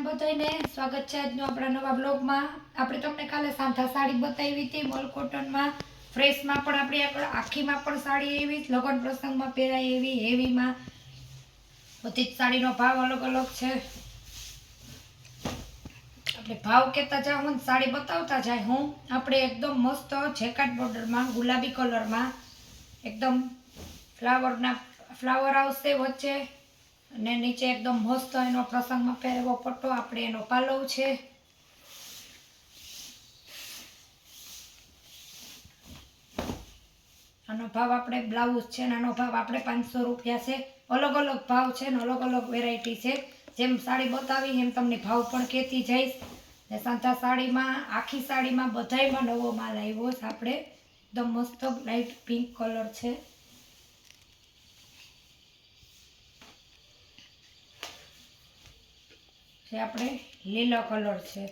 બધાને સ્વાગત છે આજનો આપણા નવા બ્લોગમાં। આપણે તમને કાલે સાંધા સાડી બતાવી હતી મોલ કોટનમાં, ફ્રેશમાં પણ આપણી આગળ આખીમાં પણ સાડી એવી લગ્ન પ્રસંગમાં પહેરાય એવી હેવીમાં બધી જ સાડીનો ભાવ અલગ અલગ છે। આપણે ભાવ કહેતા જાઉં ને સાડી બતાવતા જાય હું। આપણે એકદમ મસ્ત જેકાટ બોર્ડરમાં ગુલાબી કલરમાં એકદમ ફ્લાવર આવશે વચ્ચે અને નીચે એકદમ મસ્ત એનો પ્રસંગમાં પહેરેવો પટ્ટો, આપણે એનો પાલવ છે। આનો ભાવ આપણે બ્લાઉઝ છે, આનો ભાવ આપણે 500 રૂપિયા છે। અલગ અલગ ભાવ છે ને અલગ અલગ વેરાયટી છે। જેમ સાડી બતાવી એમ તમને ભાવ પણ કહેતી જઈશ। ને સાંધા સાડીમાં આખી સાડીમાં બધાયમાં નવો માલ આવ્યો છે। આપણે એકદમ મસ્ત લાઇટ પિંક કલર છે, જે આપણે લીલો કલર છે,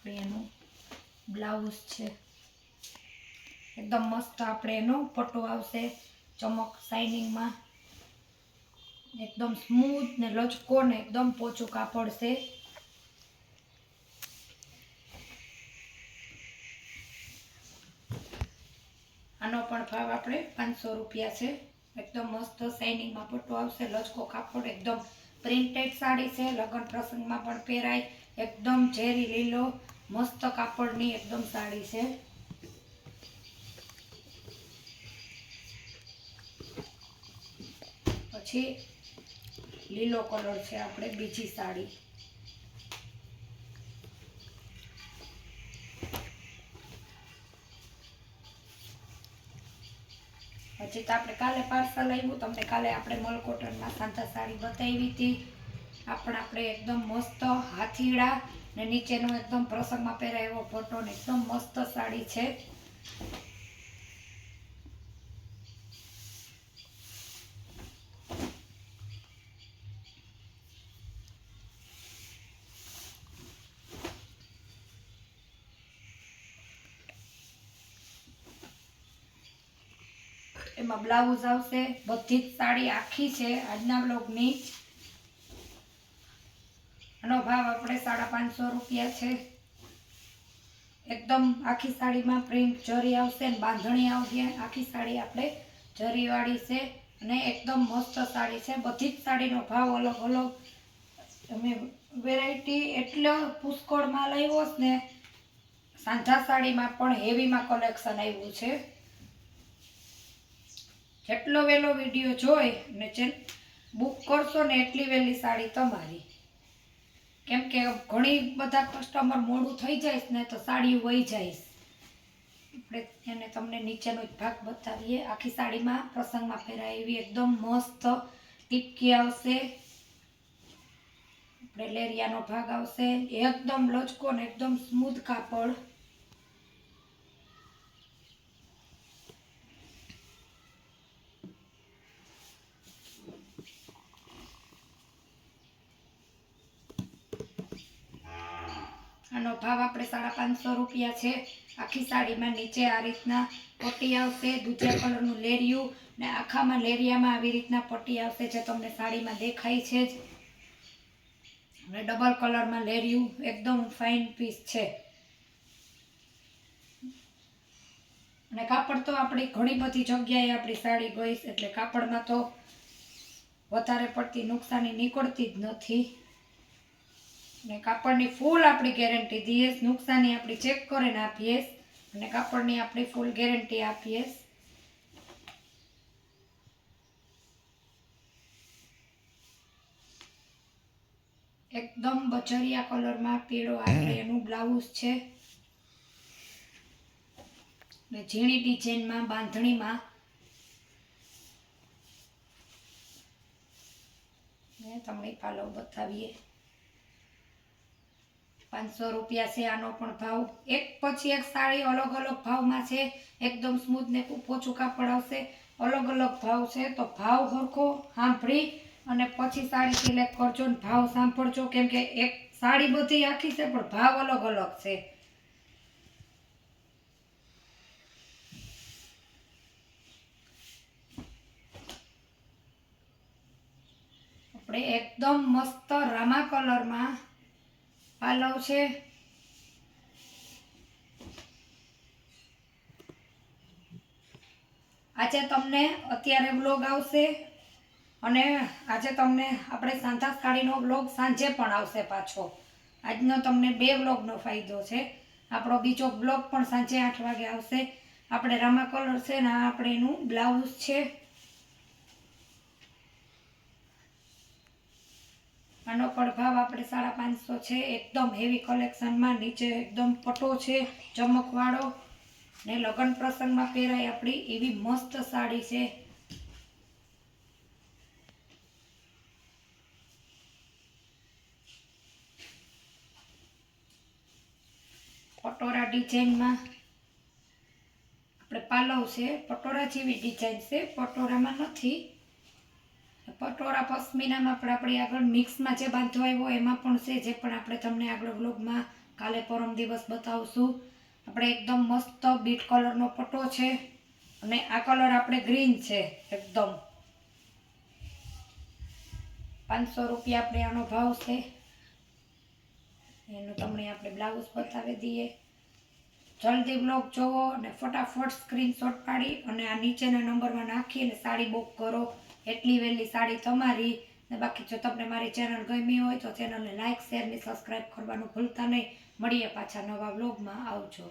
એનું બ્લાઉઝ છે એકદમ મસ્ત। આપણે એનો પટ્ટો આવશે ચમક શાઇનિંગમાં, એકદમ સ્મૂથ ને લચકો ને એકદમ પોચું કાપડ છે। આનો પણ ભાવ આપણે 500 રૂપિયા છે। એકદમ મસ્ત શાઇનિંગમાં પટ્ટો આવશે, લચકો કાપડ, એકદમ પ્રિન્ટેડ સાડી છે, લગ્ન પ્રસંગમાં પણ પહેરાય। એકદમ ઝેરી લીલો મસ્ત કાપડની એકદમ સાડી છે। પછી લીલો કલર છે આપણે બીજી સાડી, પછી તો આપણે કાલે પાર્સલ આવ્યું તમને, કાલે આપણે મોલ કોટનમાં સાંધા સાડી બતાવી હતી। આપણે એકદમ મસ્ત હાથીડા ને નીચેનો એકદમ પ્રસંગમાં પહેરાય એવો પટ્ટો ને એકદમ મસ્ત સાડી છે। એમાં બ્લાઉઝ આવશે, બધી જ સાડી આખી છે આજના બ્લોગની। આનો ભાવ આપણે 550 રૂપિયા છે। એકદમ આખી સાડીમાં પ્રિન્ટ જરી આવશે ને બાંધણી આવશે, આખી સાડી આપણે જરીવાળી છે અને એકદમ મસ્ત સાડી છે। બધી જ સાડીનો ભાવ અલગ અલગ, તમે વેરાયટી એટલો પુષ્કળ માલ આવ્યો છે ને। સાંધા સાડીમાં પણ હેવીમાં કલેક્શન આવ્યું છે। જેટલો વહેલો વિડીયો જોઈ ને બુક કરશો ને એટલી વહેલી સાડી તમારી, કેમ કે ઘણી બધા કસ્ટમર મોડું થઈ જાય ને તો સાડી વહી જાય। આપણે એને તમને નીચેનો જ ભાગ બતાવીએ। આખી સાડીમાં પ્રસંગમાં પહેરાય એવી એકદમ મસ્ત ટીપકી આવશે, આપણે લેરિયાનો ભાગ આવશે, એકદમ લચકો ને એકદમ સ્મૂથ કાપડ। આનો ભાવ આપણે 550 રૂપિયા છે। આખી સાડીમાં નીચે આ રીતના પટ્ટી આવશે, દૂધિયા કલરનું લેરિયું ને આખામાં લેરિયામાં આવી રીતના પટ્ટી આવશે, જે તમને સાડીમાં દેખાય છે જ। અને ડબલ કલરમાં લેરિયું એકદમ ફાઇન પીસ છે। અને કાપડ તો આપણી ઘણી બધી જગ્યાએ આપણી સાડી ગઈ છે, એટલે કાપડમાં તો વધારે પડતી નુકસાની નીકળતી જ નથી। ને કાપડની ફૂલ આપણી ગેરંટી દઈએ, નુકસાની આપણી ચેક કરીને આપીએ અને કાપડની આપણી ફૂલ ગેરંટી આપીએ। એકદમ બજરિયા કલરમાં પીળો આપણે એનું બ્લાઉઝ છે ને ઝીણી ડિઝાઇનમાં બાંધણીમાં તમને પાલવ બતાવીએ। 500 રૂપિયા છે આનો પણ ભાવ। એક પછી એક સાડી અલગ અલગ ભાવમાં છે, એકદમ સ્મૂથ ને પોચું કાપડ આવશે, અલગ અલગ ભાવ છે। તો ભાવ સરખો સાંભળી અને પછી સાડી સિલેક્ટ કરજો ને ભાવ સાંભળજો, કેમ કે એક સાડી બધી આખી છે પણ ભાવ અલગ અલગ છે। આપણે એકદમ મસ્ત રામા કલરમાં પાલવ છે. આજે તમને અત્યારે બ્લોગ આવશે અને આજે તમને આપણે સાંધા સાડીનો બ્લોગ સાંજે પણ આવશે પાછો. આજનો તમને 2 બ્લોગનો ફાયદો છે. આપણો બીજો બ્લોગ પણ સાંજે 8 વાગે આવશે. આપણે રામા કલર છે ને આપણે એનું બ્લાઉઝ છે. આનો પણ ભાવ આપણે 550 છે. એકદમ હેવી કલેક્શનમાં નીચે એકદમ પટો છે ચમકવાળો ને લગ્ન પ્રસંગમાં પહેરાય આપણી એવી મસ્ત સાડી છે. પટોરા ડિઝાઇનમાં આપણે પાલવ છે. પટોરા જેવી ડિઝાઇન છે, પટોરામાં નથી. પટોરા પશ્મિનામાં પણ આપણે આગળ મિક્સમાં જે બાંધવા આવ્યો એમાં પણ છે, જે પણ આપણે તમને આગળ બ્લોગમાં કાલે પરમ દિવસ બતાવશું. આપણે એકદમ મસ્ત બીટ કલરનો પટો છે અને આ કલર આપણે ગ્રીન છે. એકદમ 500 રૂપિયા આપણે આનો ભાવ છે. એનું તમને આપણે બ્લાઉઝ બતાવી દઈએ. જલ્દી બ્લોગ જોવો અને ફટાફટ સ્ક્રીનશોટ પાડી અને આ નીચેના નંબરમાં નાખી અને સાડી બુક કરો. એટલી વહેલી સાડી તમારી. ને બાકી જો તમને મારી ચેનલ ગમી હોય તો ચેનલને લાઇક, શેર ને સબસ્ક્રાઈબ કરવાનું ભૂલતા નહીં. મળીએ પાછા નવા બ્લોગમાં. આવજો.